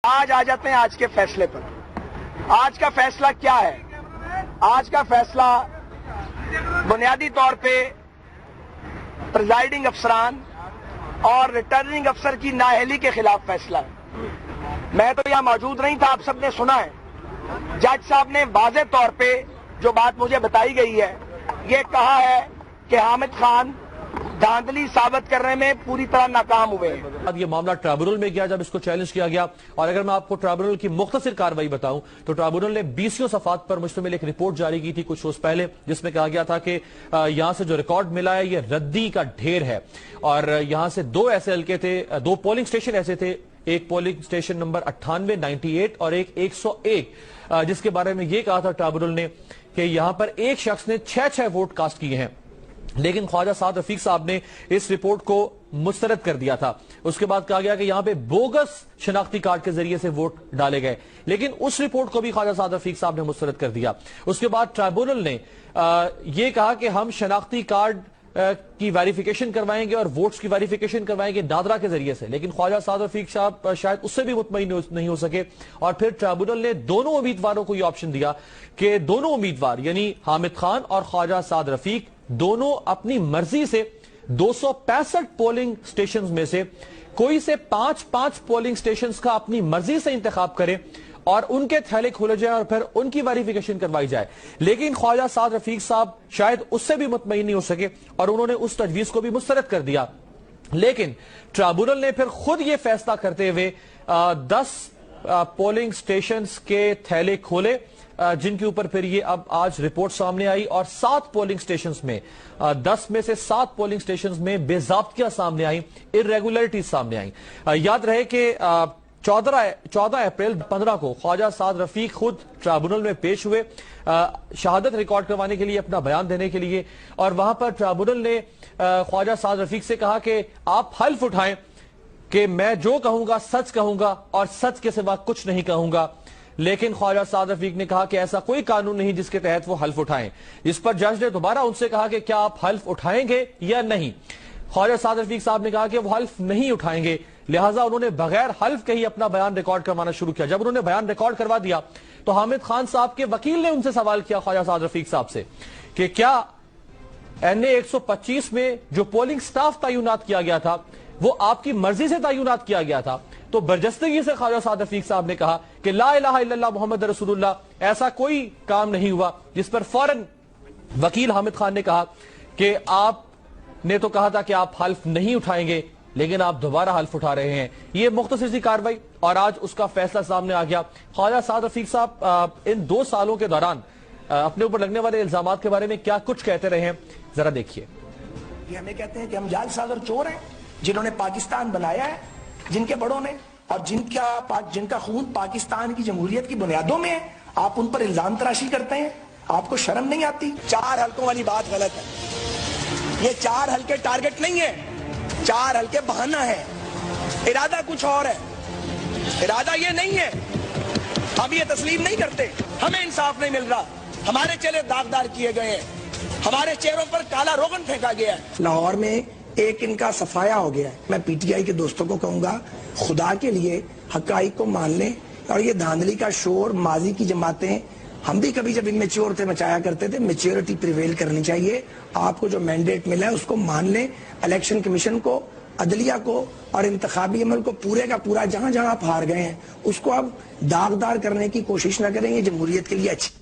آج آ جاتے ہیں آج کے فیصلے پر. آج کا فیصلہ کیا ہے؟ آج کا فیصلہ بنیادی طور پہ پریزائڈنگ افسران اور ریٹرننگ افسر کی نااہلی کے خلاف فیصلہ ہے. میں تو یہاں موجود نہیں تھا, آپ سب نے سنا ہے. جج صاحب نے واضح طور پہ جو بات مجھے بتائی گئی ہے یہ کہا ہے کہ حامد خان دھاندلی ثابت کرنے میں پوری طرح ناکام ہوئے ہیں. یہ معاملہ ٹرائبونل میں گیا جب اس کو چیلنج کیا گیا, اور اگر میں آپ کو ٹرائبونل کی مختصر کارروائی بتاؤں تو ٹرائبونل نے 20 صفحات پر مشتمل ایک رپورٹ جاری کی تھی کچھ روز پہلے, جس میں کہا گیا تھا کہ یہاں سے جو ریکارڈ ملا ہے یہ ردی کا ڈھیر ہے, اور یہاں سے 2 ایسے حلقے تھے, 2 پولنگ سٹیشن ایسے تھے, ایک پولنگ سٹیشن نمبر 98 98 اور ایک 101, جس کے بارے میں یہ کہا تھا ٹرائبونل نے کہ یہاں پر ایک شخص نے 6 ووٹ کاسٹ کیے ہیں. لیکن خواجہ سعد رفیق صاحب نے اس رپورٹ کو مسترد کر دیا تھا. اس کے بعد کہا گیا کہ یہاں پہ بوگس شناختی کارڈ کے ذریعے سے ووٹ ڈالے گئے, لیکن اس رپورٹ کو بھی خواجہ سعد رفیق صاحب نے مسترد کر دیا. اس کے بعد ٹرائبونل نے یہ کہا کہ ہم شناختی کارڈ کی ویریفیکیشن کروائیں گے اور ووٹس کی ویریفیکیشن کروائیں گے دادرا کے ذریعے سے, لیکن خواجہ سعد رفیق صاحب شاید اس سے بھی مطمئن نہیں ہو سکے, اور پھر ٹرائبونل نے دونوں امیدواروں کو یہ آپشن دیا کہ دونوں امیدوار یعنی حامد خان اور خواجہ سعد رفیق دونوں اپنی مرضی سے 265 پولنگ سٹیشنز میں سے کوئی سے 5 پولنگ سٹیشنز کا اپنی مرضی سے انتخاب کریں اور ان کے تھیلے کھولے جائیں اور پھر ان کی ویریفیکیشن کروائی جائے. لیکن خواجہ سعد رفیق صاحب شاید اس سے بھی مطمئن نہیں ہو سکے اور انہوں نے اس تجویز کو بھی مسترد کر دیا. لیکن ٹرائبونل نے پھر خود یہ فیصلہ کرتے ہوئے 10 پولنگ سٹیشنز کے تھیلے کھولے, جن کے اوپر پھر یہ اب آج رپورٹ سامنے آئی, اور 7 پولنگ سٹیشنز میں 10 میں سے 7 پولنگ سٹیشنز میں بے ضابطگیاں سامنے آئیں, irregularities سامنے آئیں. یاد رہے کہ 14 اپریل 15 کو خواجہ سعد رفیق خود ٹرائبونل میں پیش ہوئے شہادت ریکارڈ کروانے کے لیے, اپنا بیان دینے کے لیے, اور وہاں پر ٹرائبونل نے خواجہ سعد رفیق سے کہا کہ آپ حلف اٹھائیں کہ میں جو کہوں گا سچ کہوں گا اور سچ کے سوا کچھ نہیں کہوں گا. لیکن خواجہ سعد رفیق نے کہا کہ ایسا کوئی قانون نہیں جس کے تحت وہ حلف اٹھائیں. اس پر جج نے دوبارہ ان سے کہا کہ کیا آپ حلف اٹھائیں گے یا نہیں. خواجہ سعد رفیق صاحب نے کہا کہ وہ حلف نہیں اٹھائیں گے, لہٰذا انہوں نے بغیر حلف کے ہی اپنا بیان ریکارڈ کروانا شروع کیا. جب انہوں نے بیان ریکارڈ کروا دیا تو حامد خان صاحب کے وکیل نے ان سے سوال کیا خواجہ سعد رفیق صاحب سے کہ کیا NA 125 میں جو پولنگ سٹاف تعینات کیا گیا تھا وہ آپ کی مرضی سے تعینات کیا گیا تھا؟ تو برجستگی سے خواجہ سعد رفیق صاحب نے کہا کہ لا الہ الا اللہ محمد رسول اللہ, ایسا کوئی کام نہیں ہوا. جس پر فوراً وکیل حامد خان نے کہا کہ آپ نے تو کہا تھا کہ آپ حلف نہیں اٹھائیں گے, لیکن آپ دوبارہ حلف اٹھا رہے ہیں. یہ مختصر سی کاروائی, اور آج اس کا فیصلہ سامنے آ گیا. خواجہ سعد رفیق صاحب ان 2 سالوں کے دوران اپنے اوپر لگنے والے الزامات کے بارے میں کیا کچھ کہتے رہے ہیں, ذرا دیکھیے. یہ ہمیں کہتے ہیں کہ ہم جعل ساز اور چور ہیں, جنہوں نے پاکستان بنایا ہے, جن کے بڑوں نے, اور جن کا خون پاکستان کی جمہوریت کی بنیادوں میں ہے, آپ ان پر الزام تراشی کرتے ہیں. آپ کو شرم نہیں آتی؟ 4 حلقوں والی بات غلط ہے. یہ 4 حلقے ٹارگٹ نہیں ہے, 4 حلقے بہانہ ہے. ارادہ کچھ اور ہے, ارادہ یہ نہیں ہے. ہم یہ تسلیم نہیں کرتے, ہمیں انصاف نہیں مل رہا, ہمارے چہرے داغدار کیے گئے ہیں, ہمارے چہروں پر کالا روغن پھینکا گیا ہے. لاہور میں ایک ان کا صفایا ہو گیا ہے. میں پی ٹی آئی کے دوستوں کو کہوں گا خدا کے لیے حقائق کو مان لیں, اور یہ دھاندلی کا شور ماضی کی جماعتیں, ہم بھی کبھی جب انمیچور تھے مچایا کرتے تھے, میچورٹی پریویل کرنی چاہیے. آپ کو جو مینڈیٹ ملا ہے اس کو مان لیں. الیکشن کمیشن کو, عدلیہ کو اور انتخابی عمل کو پورے کا پورا جہاں جہاں آپ ہار گئے ہیں اس کو اب داغدار کرنے کی کوشش نہ کریں, یہ جمہوریت کے لیے اچھی.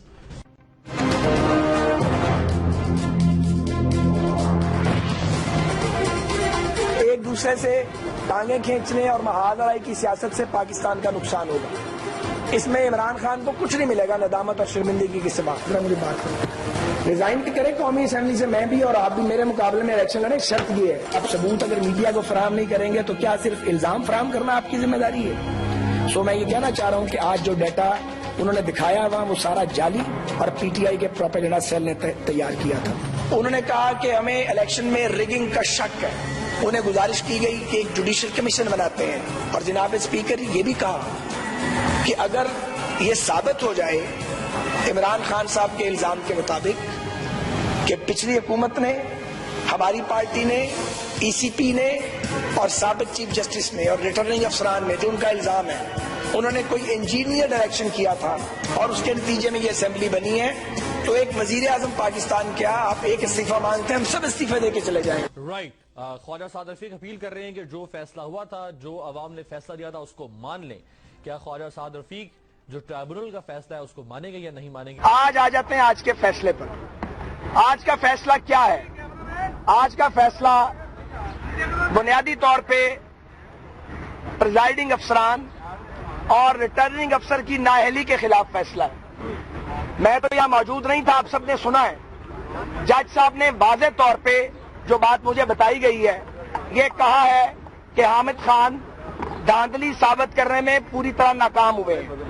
ایک دوسرے سے ٹانگیں کھینچنے اور محاذ لڑائی کی سیاست سے پاکستان کا نقصان ہوگا. اس میں عمران خان کو کچھ نہیں ملے گا ندامت اور شرمندگی کی سوا. میری بات کریں, ریزائن بھی کریں قومی اسمبلی سے, میں بھی اور آپ بھی میرے مقابلے میں الیکشن لڑیں. شرط یہ ہے, اب ثبوت اگر میڈیا کو فراہم نہیں کریں گے تو کیا صرف الزام فراہم کرنا آپ کی ذمہ داری ہے؟ سو میں یہ کہنا چاہ رہا ہوں کہ آج جو ڈیٹا انہوں نے دکھایا وہاں وہ سارا جعلی اور پی ٹی آئی کے پروپیگنڈا سیل نے تیار کیا تھا. انہوں نے کہا کہ ہمیں الیکشن میں ریگنگ کا شک ہے. انہیں گزارش کی گئی کہ ایک جوڈیشل کمیشن بناتے ہیں, اور جناب اسپیکر یہ بھی کہا کہ اگر یہ ثابت ہو جائے عمران خان صاحب کے الزام کے مطابق کہ پچھلی حکومت نے, ہماری پارٹی نے, ای سی پی نے اور سابق چیف جسٹس میں اور ریٹرننگ افسران میں جو ان کا الزام ہے انہوں نے کوئی انجینئر ڈائریکشن کیا تھا اور اس کے نتیجے میں یہ اسمبلی بنی ہے. تو ایک وزیر اعظم پاکستان کیا آپ ایک استعفیٰ مانگتے ہیں, ہم سب استعفیٰ دے کے چلے جائیں. رائٹ. خواجہ سعد رفیق اپیل کر رہے ہیں کہ جو فیصلہ ہوا تھا, جو عوام نے فیصلہ دیا تھا اس کو مان لیں. کیا خواجہ سعد رفیق جو ٹرائبونل کا فیصلہ ہے اس کو مانیں گے یا نہیں مانیں گے؟ آج آ جاتے ہیں آج کے فیصلے پر. آج کا فیصلہ کیا ہے؟ آج کا فیصلہ بنیادی طور پہ پریزائڈنگ افسران اور ریٹرننگ افسر کی نااہلی کے خلاف فیصلہ ہے. میں تو یہاں موجود نہیں تھا, آپ سب نے سنا ہے. جج صاحب نے واضح طور پہ جو بات مجھے بتائی گئی ہے یہ کہا ہے کہ حامد خان دھاندلی ثابت کرنے میں پوری طرح ناکام ہوئے ہیں.